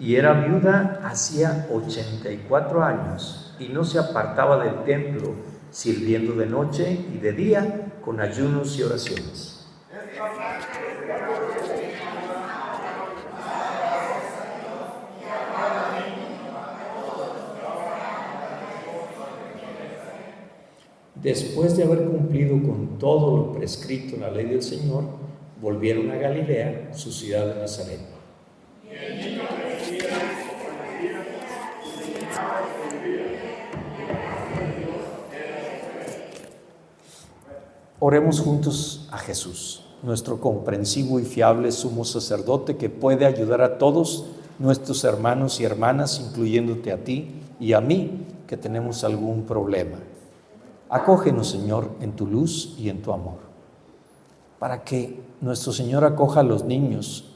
y era viuda hacía 84 años y no se apartaba del templo, sirviendo de noche y de día con ayunos y oraciones. Después de haber cumplido con todo lo prescrito en la ley del Señor, volvieron a Galilea, su ciudad de Nazaret. Oremos juntos a Jesús, nuestro comprensivo y fiable sumo sacerdote que puede ayudar a todos nuestros hermanos y hermanas, incluyéndote a ti y a mí, que tenemos algún problema. Acógenos, Señor, en tu luz y en tu amor, para que nuestro Señor acoja a los niños,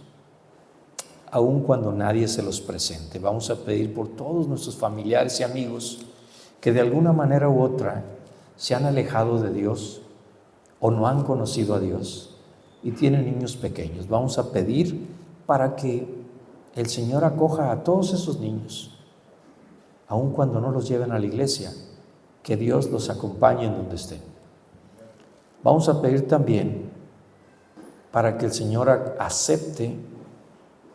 aun cuando nadie se los presente. Vamos a pedir por todos nuestros familiares y amigos que de alguna manera u otra se han alejado de Dios o no han conocido a Dios y tienen niños pequeños. Vamos a pedir para que el Señor acoja a todos esos niños, aun cuando no los lleven a la iglesia, que Dios los acompañe en donde estén. Vamos a pedir también para que el Señor acepte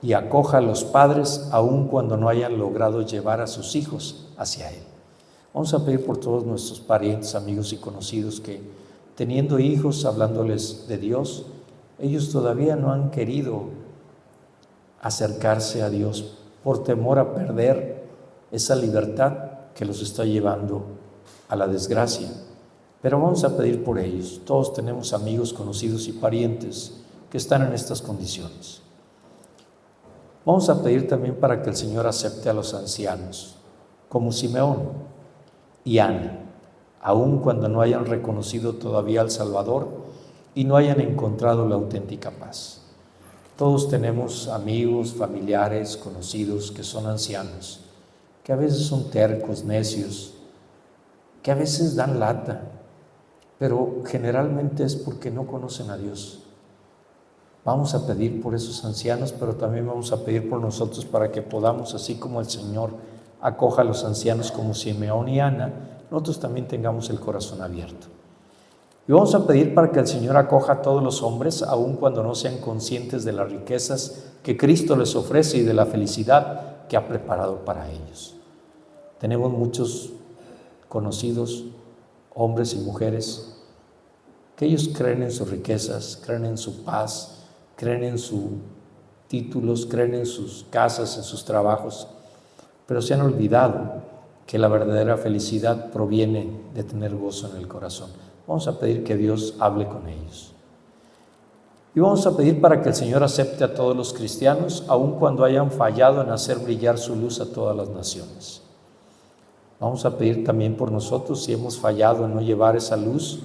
y acoja a los padres, aun cuando no hayan logrado llevar a sus hijos hacia Él. Vamos a pedir por todos nuestros parientes, amigos y conocidos que, teniendo hijos, hablándoles de Dios, ellos todavía no han querido acercarse a Dios por temor a perder esa libertad que los está llevando a la desgracia. Pero vamos a pedir por ellos. Todos tenemos amigos, conocidos y parientes que están en estas condiciones. Vamos a pedir también para que el Señor acepte a los ancianos, como Simeón y Ana, aun cuando no hayan reconocido todavía al Salvador y no hayan encontrado la auténtica paz. Todos tenemos amigos, familiares, conocidos que son ancianos, que a veces son tercos, necios, que a veces dan lata, pero generalmente es porque no conocen a Dios. Vamos a pedir por esos ancianos, pero también vamos a pedir por nosotros para que podamos, así como el Señor acoja a los ancianos como Simeón y Ana, nosotros también tengamos el corazón abierto. Y vamos a pedir para que el Señor acoja a todos los hombres, aun cuando no sean conscientes de las riquezas que Cristo les ofrece y de la felicidad que ha preparado para ellos. Tenemos muchos conocidos, hombres y mujeres, que ellos creen en sus riquezas, creen en su paz, creen en sus títulos, creen en sus casas, en sus trabajos, pero se han olvidado que la verdadera felicidad proviene de tener gozo en el corazón. Vamos a pedir que Dios hable con ellos. Y vamos a pedir para que el Señor acepte a todos los cristianos, aun cuando hayan fallado en hacer brillar su luz a todas las naciones. Vamos a pedir también por nosotros si hemos fallado en no llevar esa luz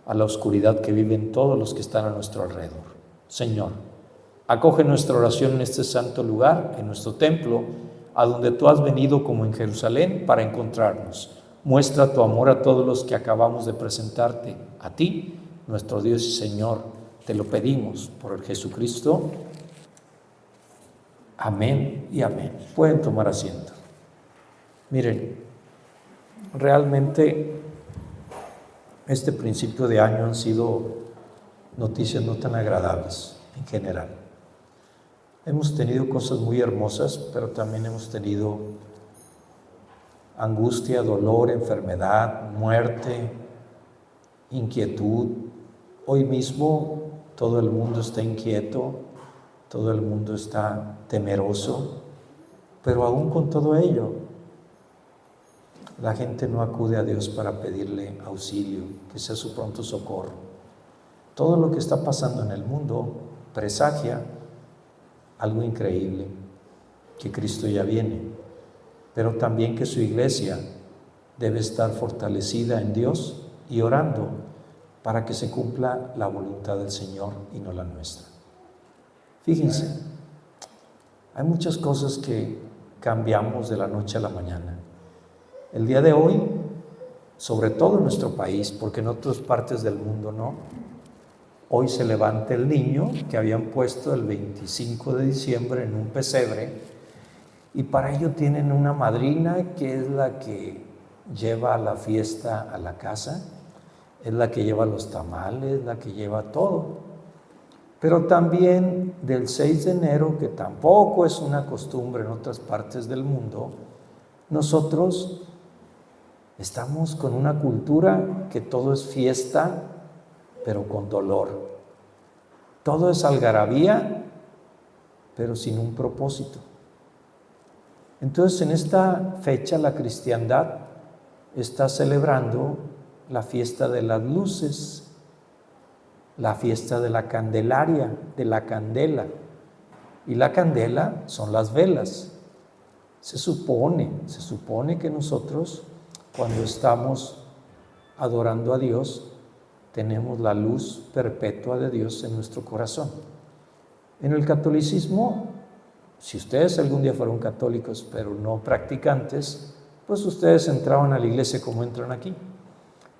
a la oscuridad que viven todos los que están a nuestro alrededor. Señor, acoge nuestra oración en este santo lugar, en nuestro templo, a donde tú has venido como en Jerusalén para encontrarnos. Muestra tu amor a todos los que acabamos de presentarte. A ti, nuestro Dios y Señor, te lo pedimos por el Jesucristo. Amén y amén. Pueden tomar asiento. Miren, realmente este principio de año han sido noticias no tan agradables en general. Hemos tenido cosas muy hermosas, pero también hemos tenido angustia, dolor, enfermedad, muerte, inquietud. Hoy mismo todo el mundo está inquieto, todo el mundo está temeroso, pero aún con todo ello, la gente no acude a Dios para pedirle auxilio, que sea su pronto socorro. Todo lo que está pasando en el mundo presagia algo increíble, que Cristo ya viene, pero también que su iglesia debe estar fortalecida en Dios y orando para que se cumpla la voluntad del Señor y no la nuestra. Fíjense, hay muchas cosas que cambiamos de la noche a la mañana. El día de hoy, sobre todo en nuestro país, porque en otras partes del mundo no, hoy se levanta el niño que habían puesto el 25 de diciembre en un pesebre Y para ello tienen una madrina que es la que lleva la fiesta a la casa, es la que lleva los tamales, la que lleva todo. Pero también del 6 de enero, que tampoco es una costumbre en otras partes del mundo, nosotros estamos con una cultura que todo es fiesta, pero con dolor. Todo es algarabía, pero sin un propósito. Entonces, en esta fecha la cristiandad está celebrando la fiesta de las luces, la fiesta de la Candelaria, de la candela. Y la candela son las velas. Se supone que nosotros, cuando estamos adorando a Dios, tenemos la luz perpetua de Dios en nuestro corazón. En el catolicismo, si ustedes algún día fueron católicos, pero no practicantes, pues ustedes entraban a la iglesia como entran aquí.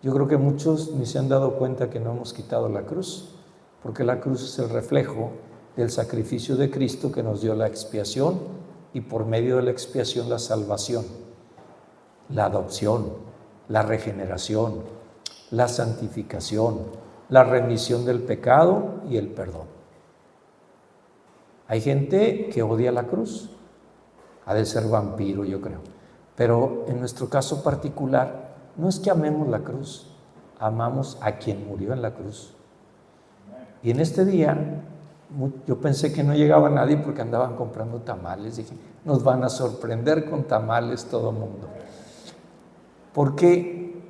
Yo creo que muchos ni se han dado cuenta que no hemos quitado la cruz, porque la cruz es el reflejo del sacrificio de Cristo que nos dio la expiación y por medio de la expiación la salvación, la adopción, la regeneración, la santificación, la remisión del pecado y el perdón. Hay gente que odia la cruz, ha de ser vampiro, yo creo, pero en nuestro caso particular no es que amemos la cruz, amamos a quien murió en la cruz. Y en este día yo pensé que no llegaba nadie porque andaban comprando tamales. Dije, nos van a sorprender con tamales todo el mundo. Porque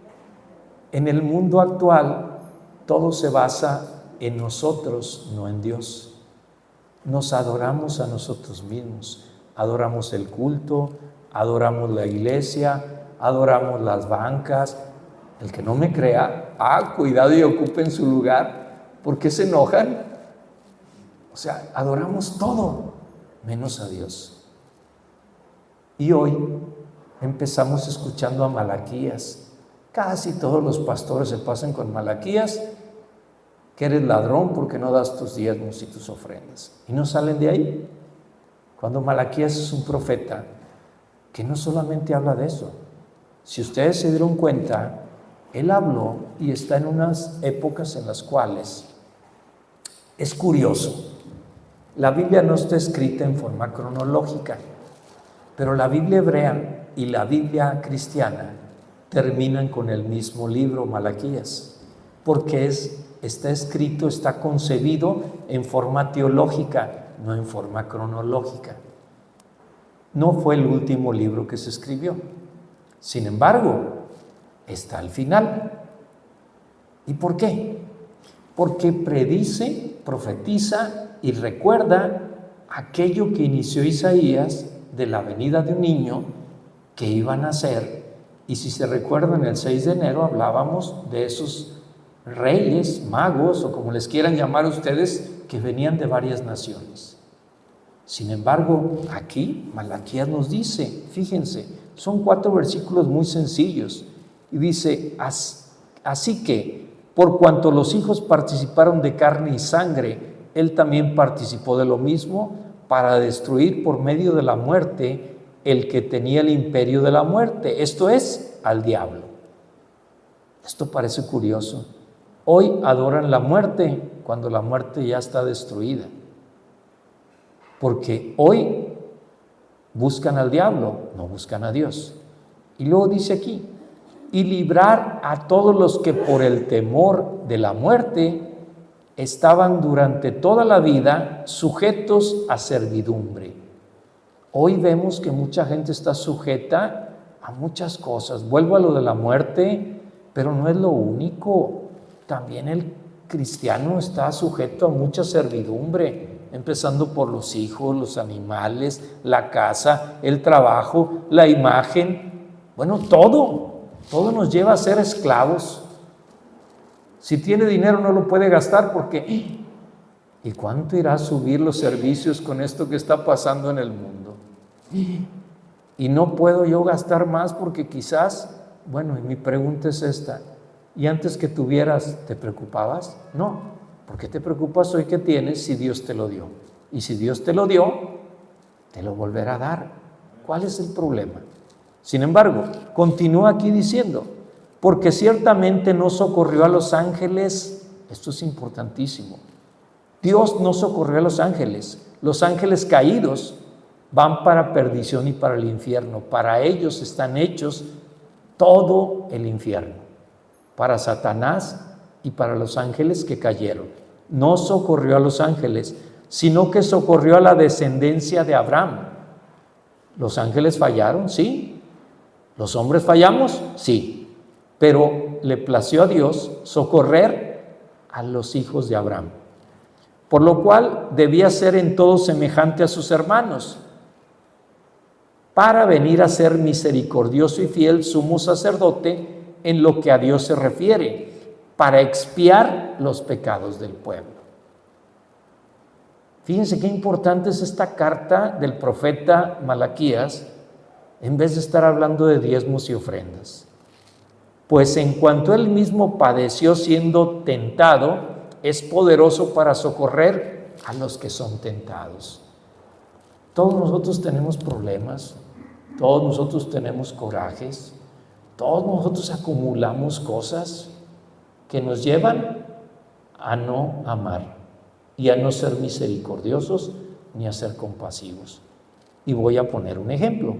en el mundo actual todo se basa en nosotros, no en Dios. Nos adoramos a nosotros mismos, adoramos el culto, adoramos la iglesia, adoramos las bancas. El que no me crea, cuidado y ocupen su lugar. ¿Por qué se enojan? O sea, adoramos todo, menos a Dios. Y hoy empezamos escuchando a Malaquías. Casi todos los pastores se pasan con Malaquías, que eres ladrón porque no das tus diezmos y tus ofrendas. Y no salen de ahí. Cuando Malaquías es un profeta que no solamente habla de eso. Si ustedes se dieron cuenta, él habló y está en unas épocas en las cuales es curioso. La Biblia no está escrita en forma cronológica, pero la Biblia hebrea y la Biblia cristiana terminan con el mismo libro, Malaquías, porque está escrito, está concebido en forma teológica, no en forma cronológica. No fue el último libro que se escribió. Sin embargo, está al final. ¿Y por qué? Porque predice, profetiza y recuerda aquello que inició Isaías de la venida de un niño que iba a nacer. Y si se recuerdan, el 6 de enero hablábamos de esos reyes, magos o como les quieran llamar ustedes, que venían de varias naciones. Sin embargo, aquí Malaquías nos dice, fíjense, son 4 versículos muy sencillos y dice, así que por cuanto los hijos participaron de carne y sangre, él también participó de lo mismo para destruir por medio de la muerte el que tenía el imperio de la muerte, esto es, al diablo. Esto parece curioso. Hoy adoran la muerte cuando la muerte ya está destruida. Porque hoy buscan al diablo, no buscan a Dios. Y luego dice aquí, y librar a todos los que por el temor de la muerte estaban durante toda la vida sujetos a servidumbre. Hoy vemos que mucha gente está sujeta a muchas cosas. Vuelvo a lo de la muerte, pero no es lo único. También el cristiano está sujeto a mucha servidumbre, empezando por los hijos, los animales, la casa, el trabajo, la imagen. Bueno, todo nos lleva a ser esclavos. Si tiene dinero no lo puede gastar porque ¿y cuánto irá a subir los servicios con esto que está pasando en el mundo? Y no puedo yo gastar más porque quizás, bueno, y mi pregunta es esta, ¿y antes que tuvieras te preocupabas? No, ¿por qué te preocupas hoy que tienes si Dios te lo dio? Y si Dios te lo dio, te lo volverá a dar ¿Cuál es el problema? Sin embargo, continúa aquí diciendo, porque ciertamente no socorrió a los ángeles. Esto es importantísimo. Dios no socorrió a los ángeles. Los ángeles caídos van para perdición y para el infierno. Para ellos están hechos todo el infierno. Para Satanás y para los ángeles que cayeron. No socorrió a los ángeles, sino que socorrió a la descendencia de Abraham. ¿Los ángeles fallaron? Sí. ¿Los hombres fallamos? Sí. Pero le plació a Dios socorrer a los hijos de Abraham. Por lo cual debía ser en todo semejante a sus hermanos, para venir a ser misericordioso y fiel sumo sacerdote en lo que a Dios se refiere, para expiar los pecados del pueblo. Fíjense qué importante es esta carta del profeta Malaquías, en vez de estar hablando de diezmos y ofrendas. Pues en cuanto él mismo padeció siendo tentado, es poderoso para socorrer a los que son tentados. Todos nosotros tenemos problemas, todos nosotros tenemos corajes, todos nosotros acumulamos cosas que nos llevan a no amar y a no ser misericordiosos ni a ser compasivos. Y voy a poner un ejemplo.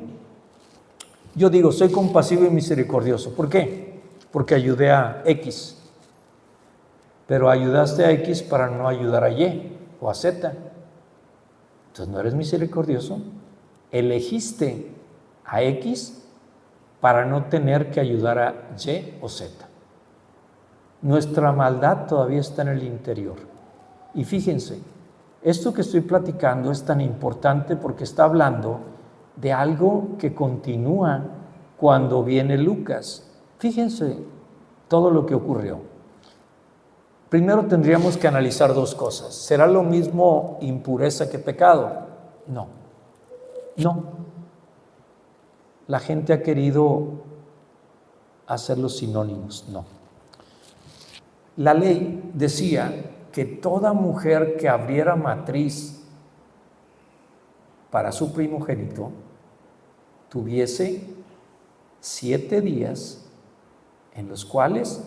Yo digo, soy compasivo y misericordioso. ¿Por qué? Porque ayudé a X. Pero ayudaste a X para no ayudar a Y o a Z. Entonces no eres misericordioso. Elegiste a X para no tener que ayudar a Y o Z. Nuestra maldad todavía está en el interior. Y fíjense, esto que estoy platicando es tan importante porque está hablando de algo que continúa cuando viene Lucas. Fíjense todo lo que ocurrió. Primero tendríamos que analizar dos cosas. ¿Será lo mismo impureza que pecado? No. La gente ha querido hacer los sinónimos. No. La ley decía que toda mujer que abriera matriz para su primogénito tuviese 7 días en los cuales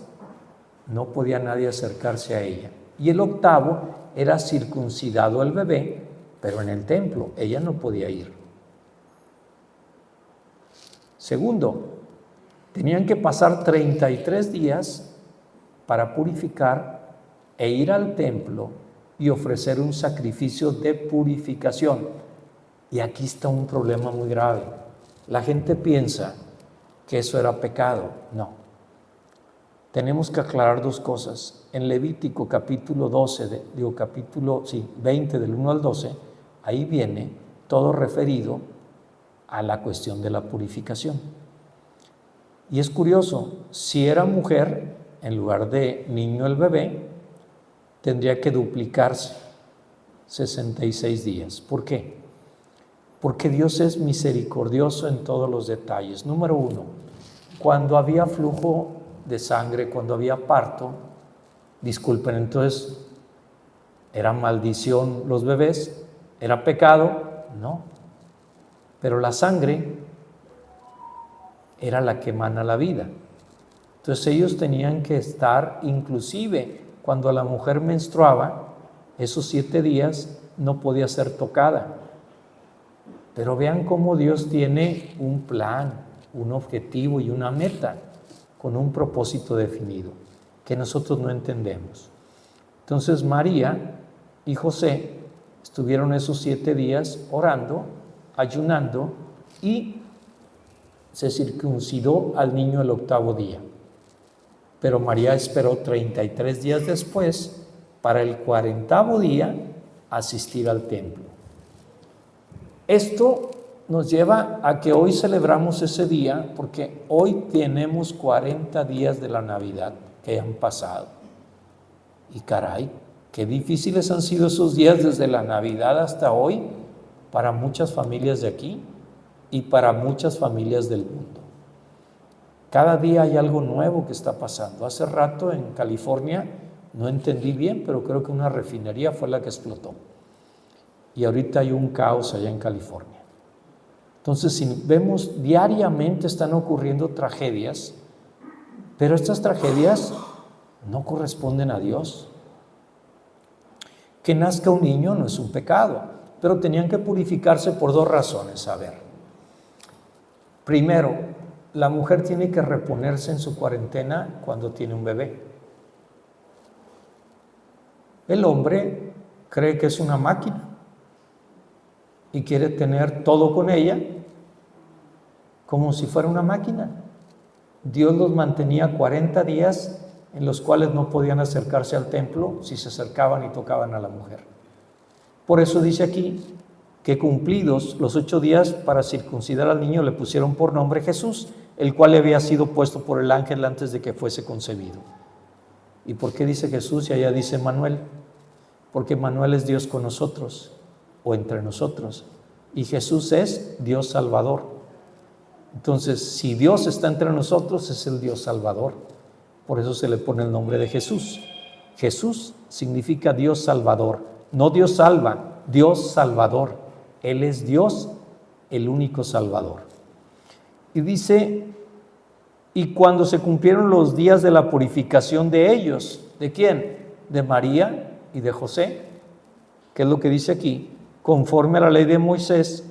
no podía nadie acercarse a ella. Y el 8º era circuncidado el bebé, pero en el templo. Ella no podía ir. Segundo, tenían que pasar 33 días para purificar e ir al templo y ofrecer un sacrificio de purificación. Y aquí está un problema muy grave. La gente piensa que eso era pecado. No. Tenemos que aclarar dos cosas. En Levítico capítulo 20 del 1 al 12, ahí viene todo referido a la cuestión de la purificación. Y es curioso, si era mujer, en lugar de niño el bebé, tendría que duplicarse 66 días. ¿Por qué? Porque Dios es misericordioso en todos los detalles. Número 1, cuando había flujo de sangre, cuando había parto, disculpen, entonces, ¿era maldición los bebés? ¿Era pecado? No. Pero la sangre era la que emana la vida. Entonces ellos tenían que estar, inclusive cuando la mujer menstruaba, esos 7 días no podía ser tocada. Pero vean cómo Dios tiene un plan, un objetivo y una meta, con un propósito definido, que nosotros no entendemos. Entonces María y José estuvieron esos 7 días orando, ayunando, y se circuncidó al niño el 8º día. Pero María esperó 33 días después para el 40º día asistir al templo. Esto nos lleva a que hoy celebramos ese día porque hoy tenemos 40 días de la Navidad que han pasado. Y caray, qué difíciles han sido esos días desde la Navidad hasta hoy para muchas familias de aquí y para muchas familias del mundo. Cada día hay algo nuevo que está pasando. Hace rato en California, no entendí bien, pero creo que una refinería fue la que explotó. Y ahorita hay un caos allá en California. Entonces, si vemos diariamente están ocurriendo tragedias, pero estas tragedias no corresponden a Dios. Que nazca un niño no es un pecado, pero tenían que purificarse por 2 razones. A ver, primero, la mujer tiene que reponerse en su cuarentena cuando tiene un bebé. El hombre cree que es una máquina y quiere tener todo con ella como si fuera una máquina. Dios los mantenía 40 días en los cuales no podían acercarse al templo si se acercaban y tocaban a la mujer. Por eso dice aquí que cumplidos los 8 días para circuncidar al niño le pusieron por nombre Jesús, el cual le había sido puesto por el ángel antes de que fuese concebido. ¿Y por qué dice Jesús y allá dice Manuel? Porque Manuel es Dios con nosotros o entre nosotros y Jesús es Dios Salvador. Entonces, si Dios está entre nosotros, es el Dios Salvador. Por eso se le pone el nombre de Jesús. Jesús significa Dios Salvador. No Dios salva, Dios Salvador. Él es Dios, el único Salvador. Y dice, y cuando se cumplieron los días de la purificación de ellos, ¿de quién? De María y de José. ¿Qué es lo que dice aquí? Conforme a la ley de Moisés,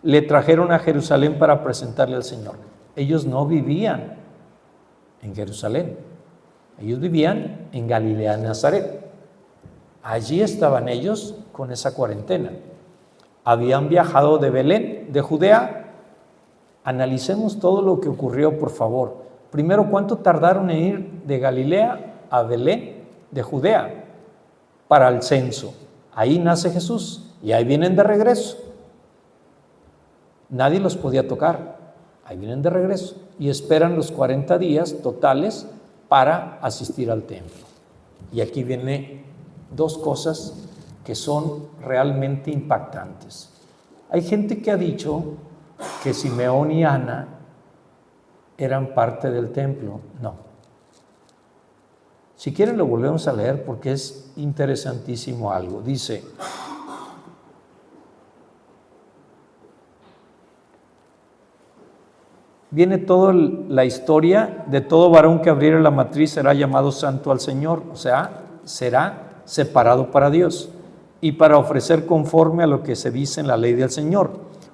le trajeron a Jerusalén para presentarle al Señor. Ellos no vivían en Jerusalén, ellos vivían en Galilea, Nazaret. Allí estaban ellos con esa cuarentena. Habían viajado de Belén, de Judea. Analicemos todo lo que ocurrió, por favor. Primero, ¿cuánto tardaron en ir de Galilea a Belén, de Judea, para el censo? Ahí nace Jesús y ahí vienen de regreso. Nadie los podía tocar. Ahí vienen de regreso y esperan los 40 días totales para asistir al templo. Y aquí viene 2 cosas que son realmente impactantes. Hay gente que ha dicho que Simeón y Ana eran parte del templo. No. Si quieren lo volvemos a leer porque es interesantísimo algo. Dice: viene toda la historia de todo varón que abriere la matriz será llamado santo al Señor, o sea, será separado para Dios y para ofrecer conforme a lo que se dice en la ley del Señor,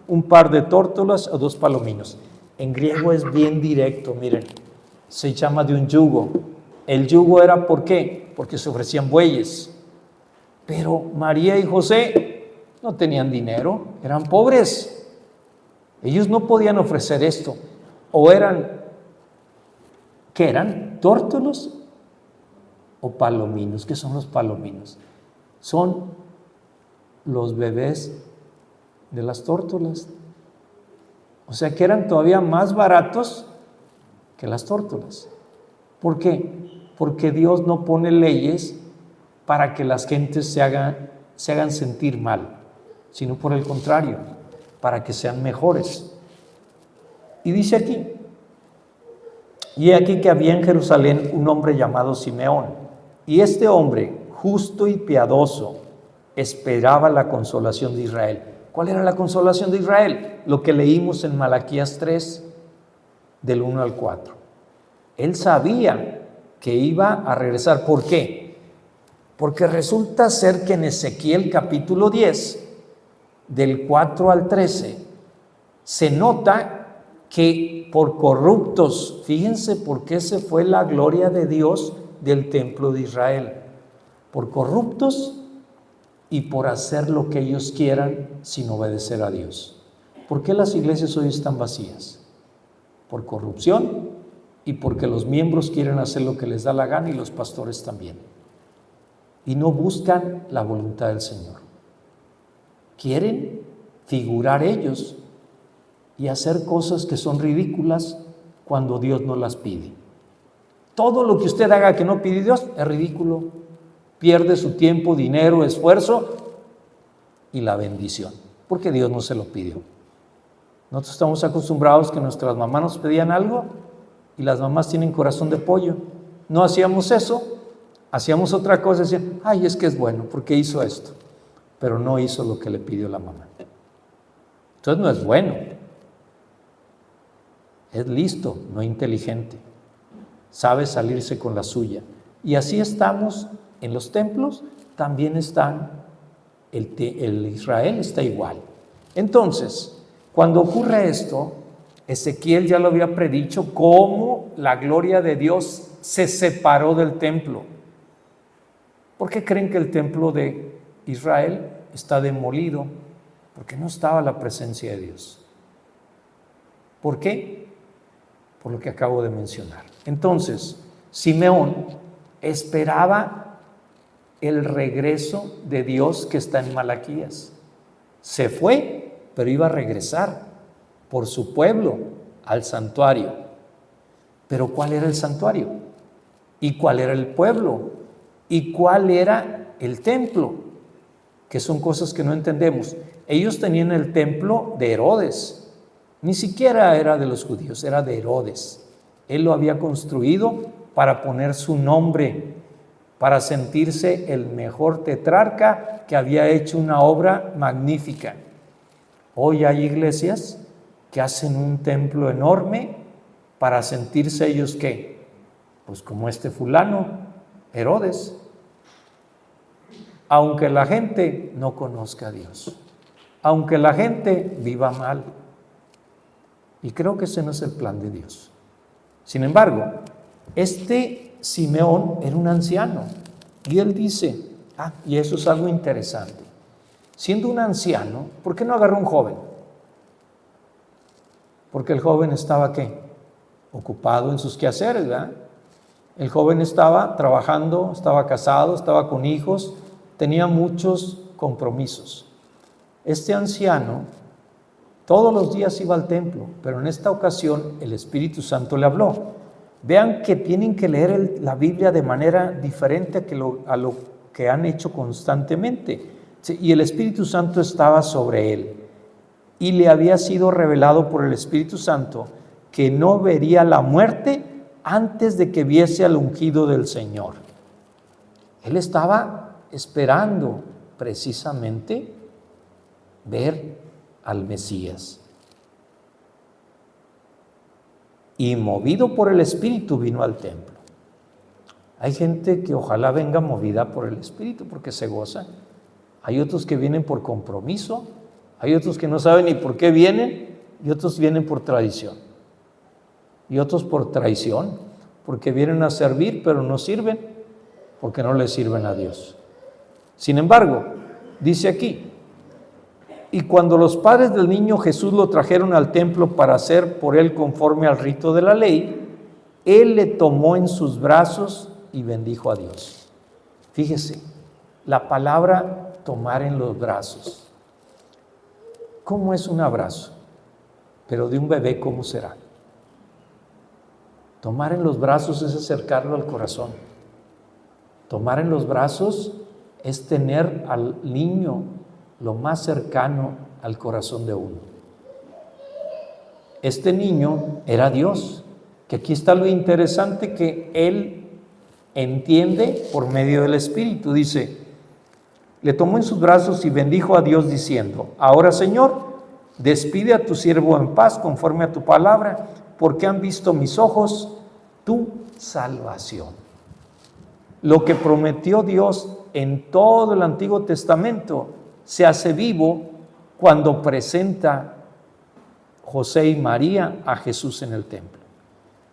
un par de tórtolas o 2 palominos. En griego es bien directo, miren, se llama de un yugo. El yugo era ¿por qué? Porque se ofrecían bueyes, pero María y José no tenían dinero, eran pobres, ellos no podían ofrecer esto. O eran, ¿qué eran? ¿Tórtolos o palominos? ¿Qué son los palominos? Son los bebés de las tórtolas. O sea que eran todavía más baratos que las tórtolas. ¿Por qué? Porque Dios no pone leyes para que las gentes se hagan sentir mal, sino por el contrario, para que sean mejores. Y dice aquí, y he aquí que había en Jerusalén un hombre llamado Simeón, y este hombre, justo y piadoso, esperaba la consolación de Israel. ¿Cuál era la consolación de Israel? Lo que leímos en Malaquías 3, del 1 al 4. Él sabía que iba a regresar. ¿Por qué? Porque resulta ser que en Ezequiel capítulo 10, del 4 al 13, se nota que por corruptos, fíjense por qué se fue la gloria de Dios del templo de Israel, por corruptos y por hacer lo que ellos quieran sin obedecer a Dios. ¿Por qué las iglesias hoy están vacías? Por corrupción y porque los miembros quieren hacer lo que les da la gana y los pastores también. Y no buscan la voluntad del Señor. Quieren figurar ellos y hacer cosas que son ridículas cuando Dios no las pide. Todo lo que usted haga que no pide Dios es ridículo. Pierde su tiempo, dinero, esfuerzo y la bendición, porque Dios no se lo pidió. Nosotros estamos acostumbrados que nuestras mamás nos pedían algo y las mamás tienen corazón de pollo. No hacíamos eso, hacíamos otra cosa, decían, ay, es que es bueno, porque hizo esto, pero no hizo lo que le pidió la mamá. Entonces no es bueno. es listo, no inteligente, sabe salirse con la suya. Y así estamos en los templos, también el Israel está igual. Entonces, cuando ocurre esto, Ezequiel ya lo había predicho, cómo la gloria de Dios se separó del templo. ¿Por qué creen que el templo de Israel está demolido? Porque no estaba la presencia de Dios. ¿Por qué? Por lo que acabo de mencionar. Entonces, Simeón esperaba el regreso de Dios que está en Malaquías. Se fue, pero iba a regresar por su pueblo al santuario. Pero ¿cuál era el santuario? ¿Y cuál era el pueblo? ¿Y cuál era el templo? Que son cosas que no entendemos. Ellos tenían el templo de Herodes. Ni siquiera era de los judíos, era de Herodes. Él lo había construido para poner su nombre, para sentirse el mejor tetrarca que había hecho una obra magnífica. Hoy hay iglesias que hacen un templo enorme para sentirse ellos, ¿qué? Pues como este fulano, Herodes. Aunque la gente no conozca a Dios, aunque la gente viva mal. Y creo que ese no es el plan de Dios. Sin embargo, este Simeón era un anciano y él dice, y eso es algo interesante, siendo un anciano, ¿por qué no agarró un joven? Porque el joven estaba, ¿qué? Ocupado en sus quehaceres, ¿verdad? El joven estaba trabajando, estaba casado, estaba con hijos, tenía muchos compromisos. Este anciano todos los días iba al templo, pero en esta ocasión el Espíritu Santo le habló. Vean que tienen que leer la Biblia de manera diferente a lo que han hecho constantemente. Y el Espíritu Santo estaba sobre él. Y le había sido revelado por el Espíritu Santo que no vería la muerte antes de que viese al ungido del Señor. Él estaba esperando precisamente ver al Mesías. Y movido por el Espíritu vino al templo. Hay gente que ojalá venga movida por el Espíritu porque se goza. Hay otros que vienen por compromiso, hay otros que no saben ni por qué vienen, y otros vienen por tradición. Y otros por traición, porque vienen a servir pero no sirven, porque no le sirven a Dios. Sin embargo, dice aquí, y cuando los padres del niño Jesús lo trajeron al templo para hacer por él conforme al rito de la ley, él le tomó en sus brazos y bendijo a Dios. Fíjese, la palabra tomar en los brazos. ¿Cómo es un abrazo? Pero de un bebé, ¿cómo será? Tomar en los brazos es acercarlo al corazón. Tomar en los brazos es tener al niño lo más cercano al corazón de uno. Este niño era Dios, que aquí está lo interesante que él entiende por medio del Espíritu. Dice, le tomó en sus brazos y bendijo a Dios diciendo, ahora Señor, despide a tu siervo en paz conforme a tu palabra, porque han visto mis ojos tu salvación. Lo que prometió Dios en todo el Antiguo Testamento se hace vivo cuando presenta José y María a Jesús en el templo.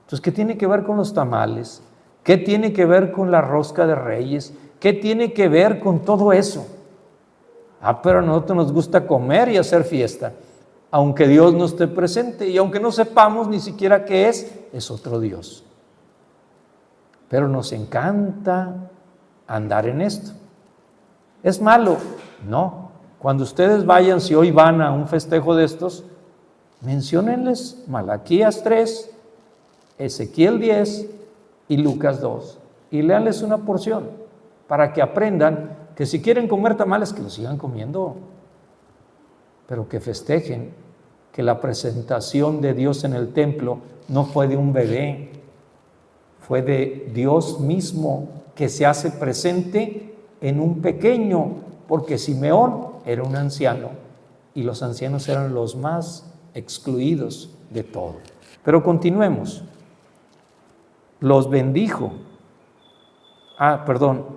Entonces, ¿qué tiene que ver con los tamales? ¿Qué tiene que ver con la rosca de Reyes? ¿Qué tiene que ver con todo eso? Pero a nosotros nos gusta comer y hacer fiesta, aunque Dios no esté presente y aunque no sepamos ni siquiera qué es otro Dios. Pero nos encanta andar en esto. ¿Es malo? No. Cuando ustedes vayan, si hoy van a un festejo de estos, menciónenles Malaquías 3, Ezequiel 10 y Lucas 2 y léanles una porción para que aprendan que si quieren comer tamales, que los sigan comiendo, pero que festejen que la presentación de Dios en el templo no fue de un bebé, fue de Dios mismo que se hace presente en un pequeño, porque Simeón era un anciano y los ancianos eran los más excluidos de todo. Pero continuemos. Los bendijo.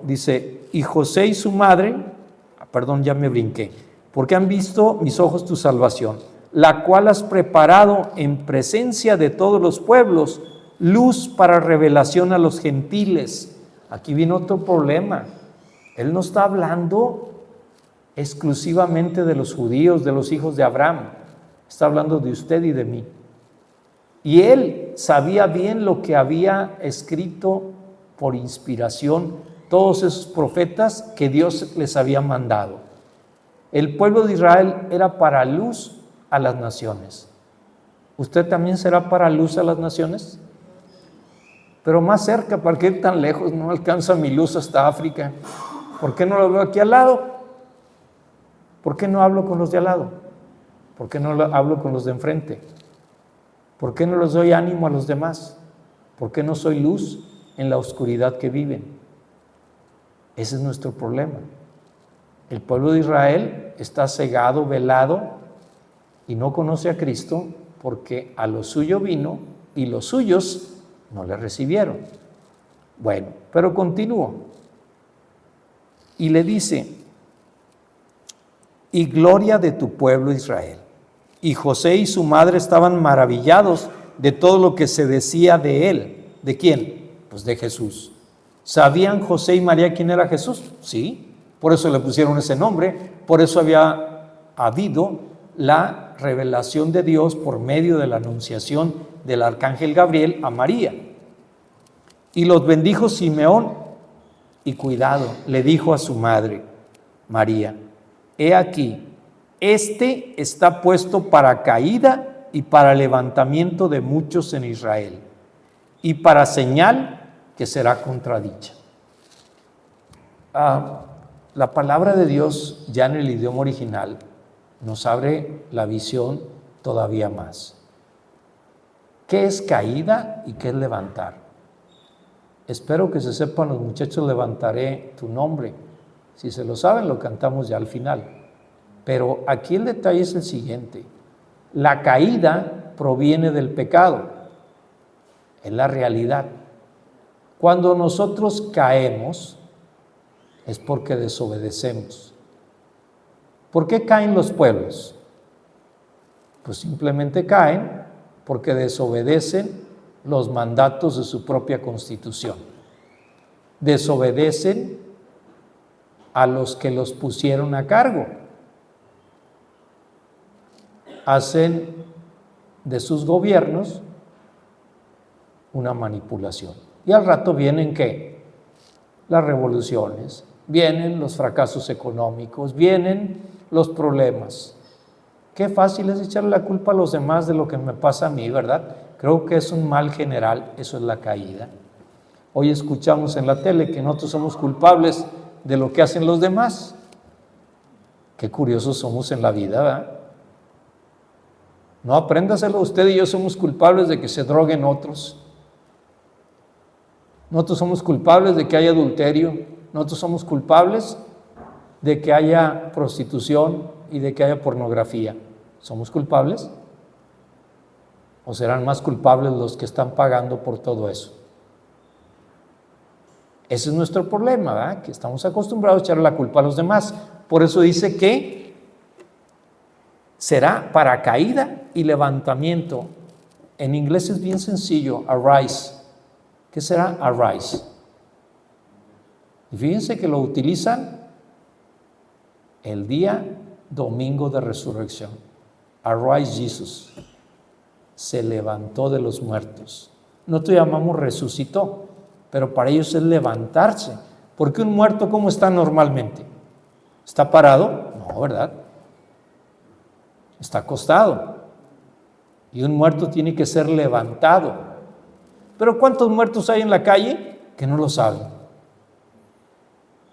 Dice, y José y su madre, ya me brinqué, porque han visto mis ojos tu salvación, la cual has preparado en presencia de todos los pueblos, luz para revelación a los gentiles. Aquí viene otro problema. Él no está hablando exclusivamente de los judíos, de los hijos de Abraham. Está hablando de usted y de mí. Y él sabía bien lo que había escrito por inspiración todos esos profetas que Dios les había mandado. El pueblo de Israel era para luz a las naciones. ¿Usted también será para luz a las naciones? Pero más cerca, ¿para qué ir tan lejos? No alcanza mi luz hasta África. ¿Por qué no lo veo aquí al lado? ¿Por qué no hablo con los de al lado? ¿Por qué no hablo con los de enfrente? ¿Por qué no les doy ánimo a los demás? ¿Por qué no soy luz en la oscuridad que viven? Ese es nuestro problema. El pueblo de Israel está cegado, velado y no conoce a Cristo porque a lo suyo vino y los suyos no le recibieron. Bueno, pero continúo. Y le dice, y gloria de tu pueblo Israel. Y José y su madre estaban maravillados de todo lo que se decía de él. ¿De quién? Pues de Jesús. ¿Sabían José y María quién era Jesús? Sí, por eso le pusieron ese nombre, por eso había habido la revelación de Dios por medio de la anunciación del arcángel Gabriel a María. Y los bendijo Simeón, y cuidado, le dijo a su madre, María, he aquí, este está puesto para caída y para levantamiento de muchos en Israel, y para señal que será contradicha. La palabra de Dios ya en el idioma original nos abre la visión todavía más. ¿Qué es caída y qué es levantar? Espero que se sepan los muchachos, levantaré tu nombre. Si se lo saben, lo cantamos ya al final. Pero aquí el detalle es el siguiente. La caída proviene del pecado. Es la realidad. Cuando nosotros caemos, es porque desobedecemos. ¿Por qué caen los pueblos? Pues simplemente caen porque desobedecen los mandatos de su propia constitución. Desobedecen a los que los pusieron a cargo. Hacen de sus gobiernos una manipulación. Y al rato vienen ¿qué? Las revoluciones, vienen los fracasos económicos, vienen los problemas. Qué fácil es echarle la culpa a los demás de lo que me pasa a mí, ¿verdad? Creo que es un mal general, eso es la caída. Hoy escuchamos en la tele que nosotros somos culpables de lo que hacen los demás. Qué curiosos somos en la vida, ¿verdad? No, apréndaselo, usted y yo somos culpables de que se droguen otros. Nosotros somos culpables de que haya adulterio. Nosotros somos culpables de que haya prostitución y de que haya pornografía. ¿Somos culpables? ¿O serán más culpables los que están pagando por todo eso? Ese es nuestro problema, ¿verdad? Que estamos acostumbrados a echarle la culpa a los demás. Por eso dice que será para caída y levantamiento. En inglés es bien sencillo, arise. ¿Qué será arise? Y fíjense que lo utilizan el día domingo de resurrección. Arise Jesus. Se levantó de los muertos. Nosotros llamamos resucitó, pero para ellos es levantarse. Porque un muerto, ¿cómo está normalmente? ¿Está parado? No, ¿verdad? Está acostado. Y un muerto tiene que ser levantado. Pero ¿cuántos muertos hay en la calle que no lo saben?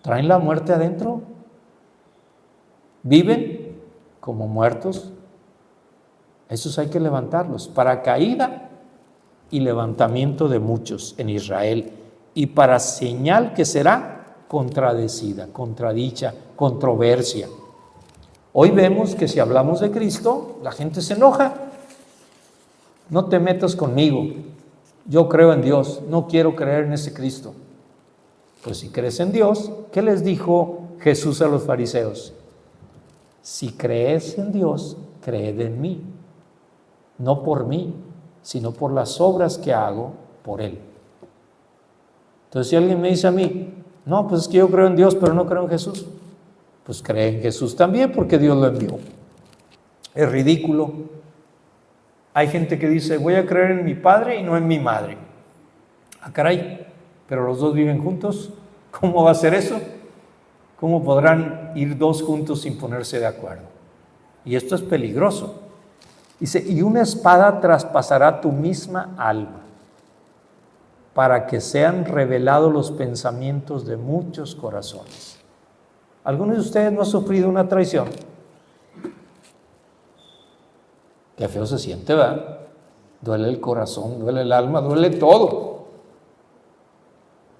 ¿Traen la muerte adentro? ¿Viven como muertos? Esos hay que levantarlos para caída y levantamiento de muchos en Israel y para señal que será contradecida, contradicha, controversia. Hoy vemos que si hablamos de Cristo, la gente se enoja no te metas conmigo, yo creo en Dios, no quiero creer en ese Cristo. Pues si crees en Dios, ¿qué les dijo Jesús a los fariseos? Si crees en Dios, creed en mí, no por mí, sino por las obras que hago por Él. Entonces si alguien me dice a mí, no, pues es que yo creo en Dios, pero no creo en Jesús, pues cree en Jesús también porque Dios lo envió. Es ridículo. Hay gente que dice, voy a creer en mi padre y no en mi madre. Ah, caray, pero los dos viven juntos. ¿Cómo va a ser eso? ¿Cómo podrán ir dos juntos sin ponerse de acuerdo? Y esto es peligroso. Dice, y una espada traspasará tu misma alma, para que sean revelados los pensamientos de muchos corazones. ¿Alguno de ustedes no ha sufrido una traición? Qué feo se siente, ¿verdad? Duele el corazón, duele el alma, duele todo.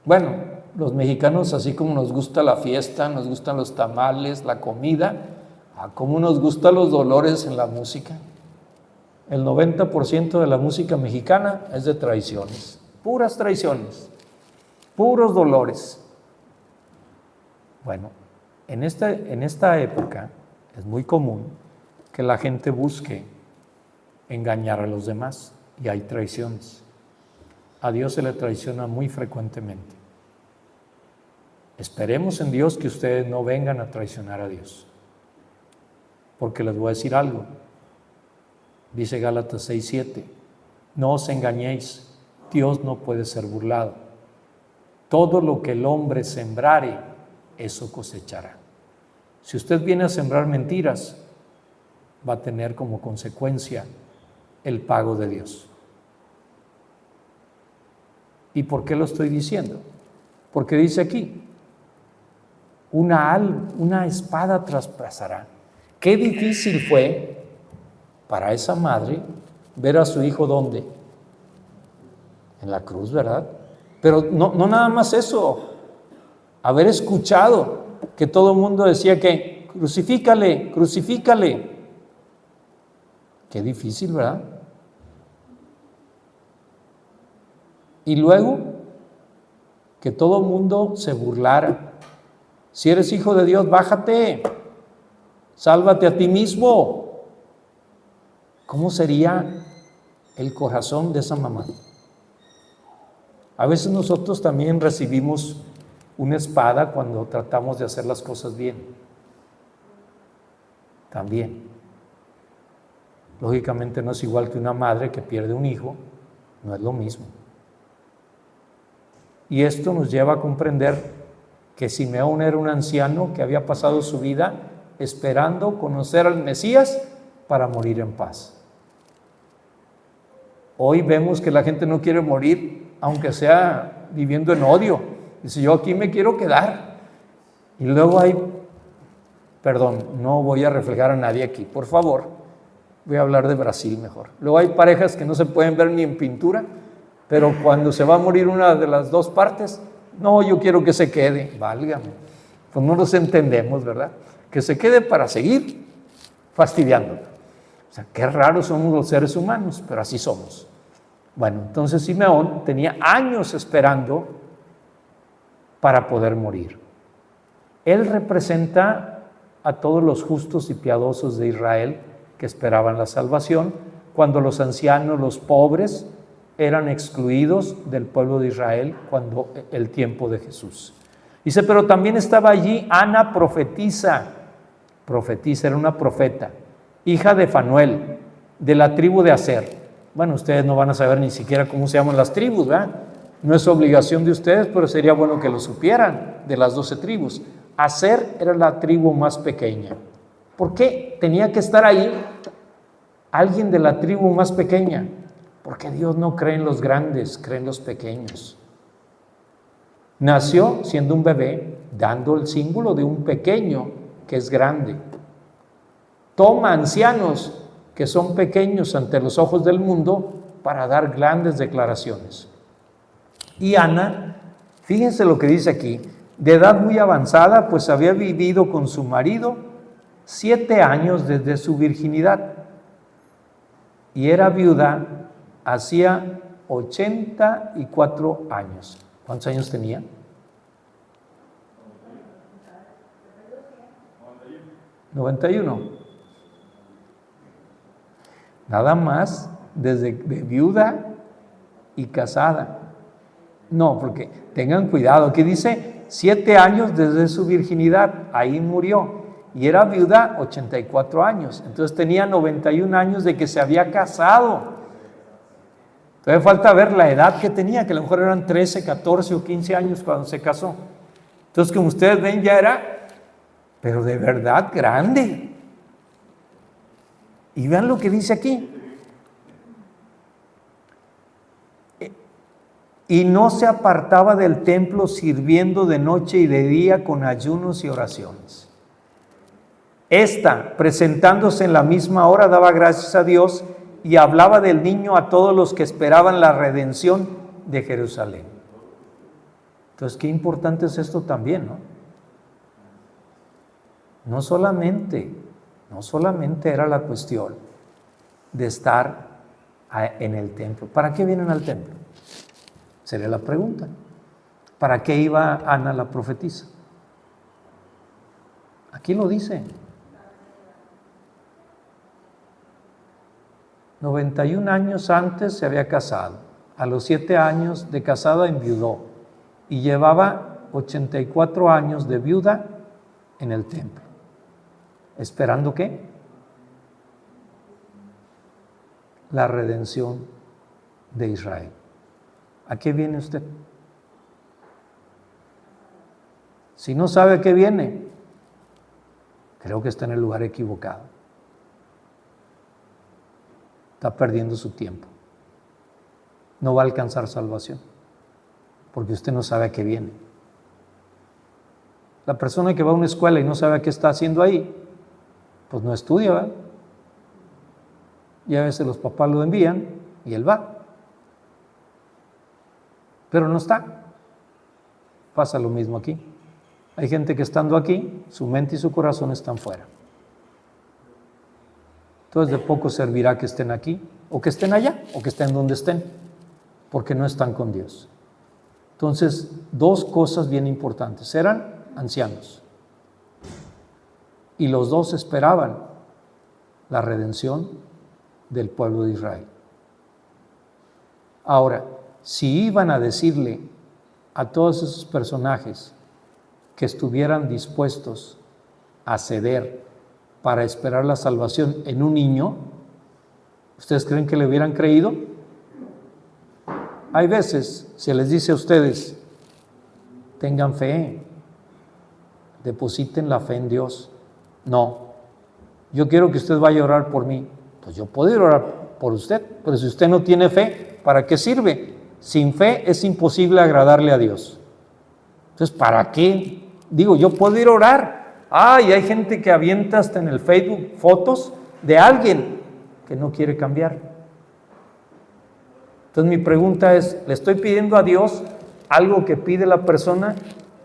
Bueno, los mexicanos, así como nos gusta la fiesta, nos gustan los tamales, la comida, ¿cómo nos gustan los dolores en la música? El 90% de la música mexicana es de traiciones, puras traiciones, puros dolores. Bueno, en esta época es muy común que la gente busque engañar a los demás y hay traiciones. A Dios se le traiciona muy frecuentemente. Esperemos en Dios que ustedes no vengan a traicionar a Dios, porque les voy a decir algo. Dice Gálatas 6:7, no os engañéis, Dios no puede ser burlado. Todo lo que el hombre sembrare, eso cosechará. Si usted viene a sembrar mentiras, va a tener como consecuencia el pago de Dios. ¿Y por qué lo estoy diciendo? Porque dice aquí, una espada traspasará. Qué difícil fue para esa madre ver a su hijo, ¿dónde? En la cruz, ¿verdad? Pero no nada más eso, haber escuchado que todo el mundo decía que crucifícale, crucifícale. Qué difícil, ¿verdad? Y luego que todo el mundo se burlara. Si eres hijo de Dios, bájate, sálvate a ti mismo. ¿Cómo sería el corazón de esa mamá? A veces nosotros también recibimos una espada cuando tratamos de hacer las cosas bien. También. Lógicamente no es igual que una madre que pierde un hijo, no es lo mismo. Y esto nos lleva a comprender que Simeón era un anciano que había pasado su vida esperando conocer al Mesías para morir en paz. Hoy vemos que la gente no quiere morir, aunque sea viviendo en odio. Dice, yo aquí me quiero quedar. Y luego no voy a reflejar a nadie aquí, por favor. Voy a hablar de Brasil mejor. Luego hay parejas que no se pueden ver ni en pintura, pero cuando se va a morir una de las dos partes, no, yo quiero que se quede. Válgame. Pues no nos entendemos, ¿verdad? Que se quede para seguir fastidiándola. O sea, qué raros somos los seres humanos, pero así somos. Bueno, entonces Simeón tenía años esperando para poder morir. Él representa a todos los justos y piadosos de Israel que esperaban la salvación, cuando los ancianos, los pobres, eran excluidos del pueblo de Israel cuando el tiempo de Jesús. Dice, pero también estaba allí Ana profetisa, era una profeta, hija de Fanuel, de la tribu de Aser. Bueno, ustedes no van a saber ni siquiera cómo se llaman las tribus, ¿verdad? No es obligación de ustedes, pero sería bueno que lo supieran, de las 12 tribus. Aser era la tribu más pequeña. ¿Por qué tenía que estar ahí alguien de la tribu más pequeña? Porque Dios no cree en los grandes, cree en los pequeños. Nació siendo un bebé, dando el símbolo de un pequeño que es grande. Toma ancianos que son pequeños ante los ojos del mundo para dar grandes declaraciones. Y Ana, fíjense lo que dice aquí, de edad muy avanzada, pues había vivido con su marido 7 años desde su virginidad y era viuda hacía 84 años. ¿Cuántos años tenía? 91. Nada más desde de viuda y casada. No, porque tengan cuidado, aquí dice 7 años desde su virginidad, ahí murió, y era viuda 84 años, entonces tenía 91 años de que se había casado. Todavía falta ver la edad que tenía, que a lo mejor eran 13, 14 o 15 años cuando se casó. Entonces, como ustedes ven, ya era, pero de verdad grande. Y vean lo que dice aquí. Y no se apartaba del templo sirviendo de noche y de día con ayunos y oraciones. Esta, presentándose en la misma hora, daba gracias a Dios y hablaba del niño a todos los que esperaban la redención de Jerusalén. Entonces, qué importante es esto también, ¿no? No solamente era la cuestión de estar en el templo. ¿Para qué vienen al templo? Sería la pregunta. ¿Para qué iba Ana la profetisa? Aquí lo dice. 91 años antes se había casado. A los 7 años de casada enviudó. Y llevaba 84 años de viuda en el templo. ¿Esperando qué? La redención de Israel. ¿A qué viene usted? Si no sabe a qué viene, creo que está en el lugar equivocado. Está perdiendo su tiempo. No va a alcanzar salvación, porque usted no sabe a qué viene. La persona que va a una escuela y no sabe a qué está haciendo ahí, pues no estudia, ¿verdad? Y a veces los papás lo envían y él va. Pero no está. Pasa lo mismo aquí. Hay gente que estando aquí, su mente y su corazón están fuera. Entonces de poco servirá que estén aquí, o que estén allá, o que estén donde estén, porque no están con Dios. Entonces, 2 cosas bien importantes. Eran ancianos. Y los 2 esperaban la redención del pueblo de Israel. Ahora, si iban a decirle a todos esos personajes que estuvieran dispuestos a ceder para esperar la salvación en un niño, ¿ustedes creen que le hubieran creído? Hay veces se les dice a ustedes, tengan fe, depositen la fe en Dios. No, yo quiero que usted vaya a orar por mí. Pues yo puedo ir a orar por usted, pero si usted no tiene fe, ¿para qué sirve? Sin fe es imposible agradarle a Dios. Entonces, ¿para qué? Digo, yo puedo ir a orar. Y hay gente que avienta hasta en el Facebook fotos de alguien que no quiere cambiar. Entonces mi pregunta es, ¿le estoy pidiendo a Dios algo que pide la persona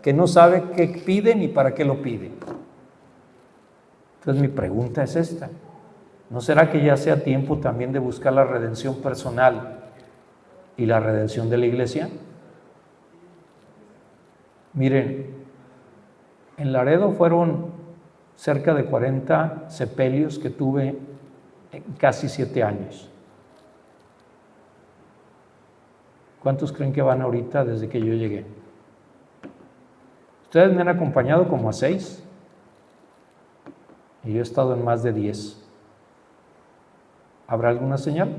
que no sabe qué pide ni para qué lo pide? Entonces mi pregunta es esta. ¿No será que ya sea tiempo también de buscar la redención personal y la redención de la iglesia? Miren, en Laredo fueron cerca de 40 sepelios que tuve en casi 7 años. ¿Cuántos creen que van ahorita desde que yo llegué? Ustedes me han acompañado como a 6 y yo he estado en más de 10. ¿Habrá alguna señal?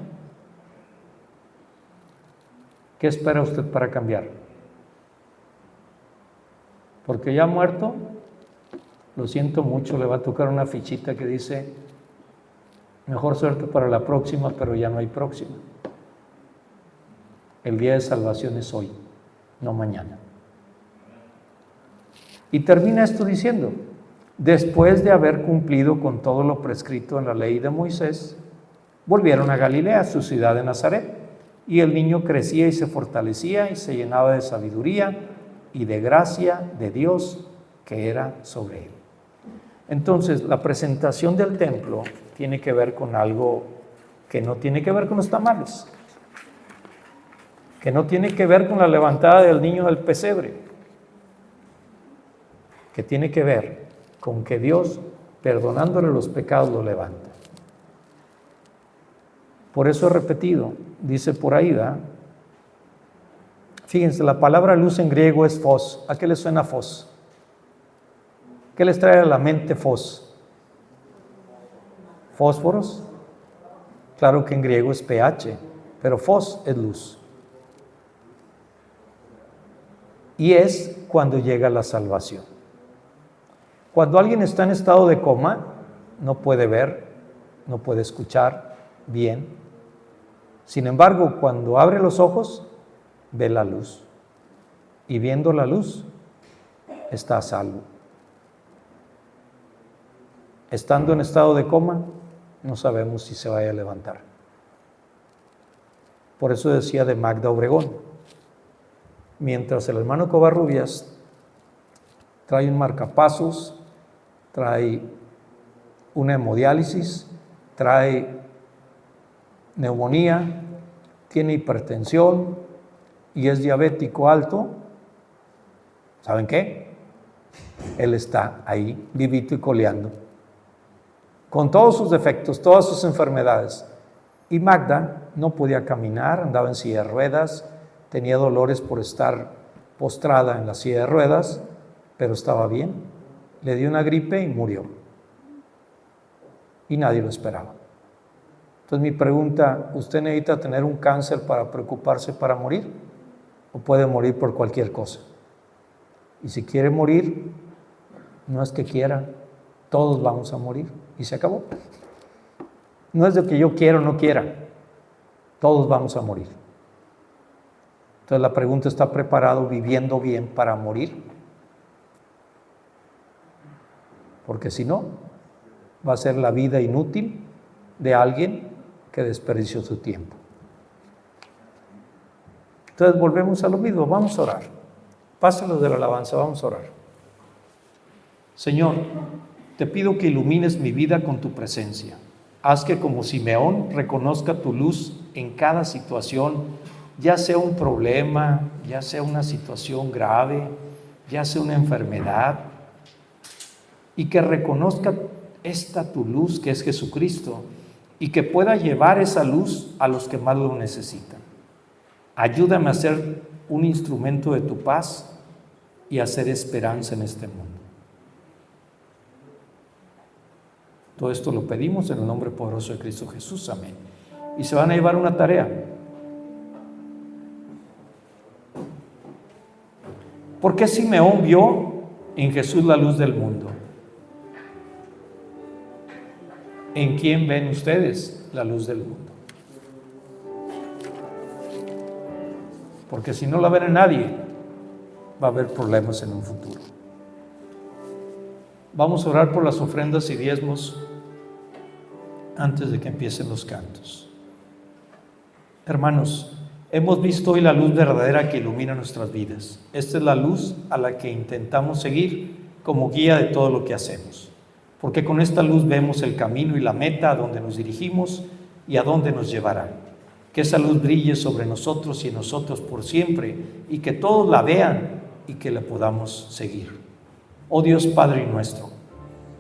¿Qué espera usted para cambiar? Porque ya muerto, lo siento mucho, le va a tocar una fichita que dice, mejor suerte para la próxima, pero ya no hay próxima. El día de salvación es hoy, no mañana. Y termina esto diciendo, después de haber cumplido con todo lo prescrito en la ley de Moisés, volvieron a Galilea, su ciudad de Nazaret, y el niño crecía y se fortalecía y se llenaba de sabiduría y de gracia de Dios que era sobre él. Entonces, la presentación del templo tiene que ver con algo que no tiene que ver con los tamales. que no tiene que ver con la levantada del niño del pesebre, que tiene que ver con que Dios, perdonándole los pecados, lo levanta. Por eso he repetido, dice por ahí, ¿verdad? Fíjense, la palabra luz en griego es fos. ¿A qué les suena fos? ¿Qué les trae a la mente fos? ¿Fósforos? Claro que en griego es pH, pero fos es luz. Y es cuando llega la salvación. Cuando alguien está en estado de coma, no puede ver, no puede escuchar bien. Sin embargo, cuando abre los ojos, ve la luz. Y viendo la luz, está a salvo. Estando en estado de coma, no sabemos si se vaya a levantar. Por eso decía de Magda Obregón, mientras el hermano Covarrubias trae un marcapasos, trae una hemodiálisis, trae neumonía, tiene hipertensión y es diabético alto, ¿saben qué? Él está ahí, vivito y coleando, con todos sus defectos, todas sus enfermedades. Y Magda no podía caminar, andaba en silla de ruedas, tenía dolores por estar postrada en la silla de ruedas, pero estaba bien. Le dio una gripe y murió. Y nadie lo esperaba. Entonces mi pregunta, ¿usted necesita tener un cáncer para preocuparse para morir? ¿O puede morir por cualquier cosa? Y si quiere morir, no es que quiera, todos vamos a morir. Y se acabó. No es de que yo quiera o no quiera, todos vamos a morir. Entonces la pregunta, ¿está preparado viviendo bien para morir? Porque si no, va a ser la vida inútil de alguien que desperdició su tiempo. Entonces volvemos a lo mismo, vamos a orar. Pásalos de la alabanza, vamos a orar. Señor, te pido que ilumines mi vida con tu presencia. Haz que como Simeón reconozca tu luz en cada situación, ya sea un problema, ya sea una situación grave, ya sea una enfermedad, y que reconozca esta tu luz que es Jesucristo y que pueda llevar esa luz a los que más lo necesitan. Ayúdame a ser un instrumento de tu paz y a hacer esperanza en este mundo. Todo esto lo pedimos en el nombre poderoso de Cristo Jesús. Amén. Y se van a llevar una tarea. ¿Por qué Simeón vio en Jesús la luz del mundo? ¿En quién ven ustedes la luz del mundo? Porque si no la ven en nadie, va a haber problemas en un futuro. Vamos a orar por las ofrendas y diezmos antes de que empiecen los cantos. Hermanos, hemos visto hoy la luz verdadera que ilumina nuestras vidas. Esta es la luz a la que intentamos seguir como guía de todo lo que hacemos. Porque con esta luz vemos el camino y la meta a donde nos dirigimos y a dónde nos llevará. Que esa luz brille sobre nosotros y en nosotros por siempre y que todos la vean y que la podamos seguir. Oh Dios Padre nuestro,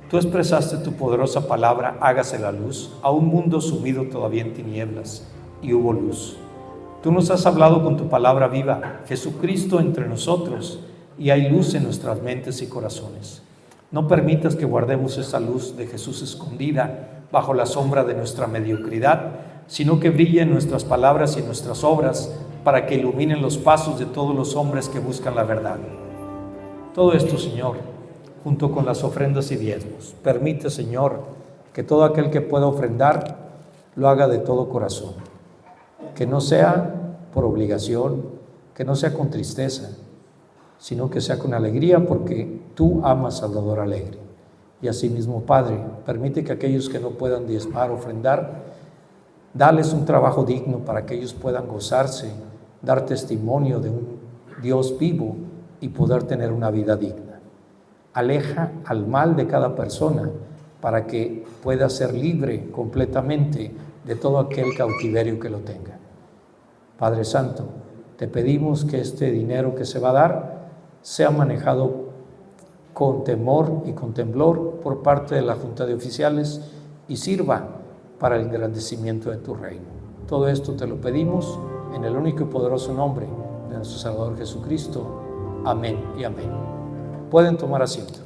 tú expresaste tu poderosa palabra, hágase la luz, a un mundo sumido todavía en tinieblas, y hubo luz. Tú nos has hablado con tu palabra viva, Jesucristo entre nosotros, y hay luz en nuestras mentes y corazones. No permitas que guardemos esa luz de Jesús escondida bajo la sombra de nuestra mediocridad, sino que brille en nuestras palabras y en nuestras obras para que iluminen los pasos de todos los hombres que buscan la verdad. Todo esto, Señor, junto con las ofrendas y diezmos. Permite, Señor, que todo aquel que pueda ofrendar lo haga de todo corazón. Que no sea por obligación, que no sea con tristeza, sino que sea con alegría, porque tú amas al dador alegre. Y asimismo, Padre, permite que aquellos que no puedan diezmar, ofrendar, dales un trabajo digno para que ellos puedan gozarse, dar testimonio de un Dios vivo y poder tener una vida digna. Aleja al mal de cada persona para que pueda ser libre completamente de todo aquel cautiverio que lo tenga. Padre Santo, Te pedimos que este dinero que se va a dar sea manejado con temor y con temblor por parte de la Junta de Oficiales y sirva para el engrandecimiento de tu reino. Todo esto te lo pedimos en el único y poderoso nombre de nuestro Salvador Jesucristo. Amén y amén. Pueden tomar asiento.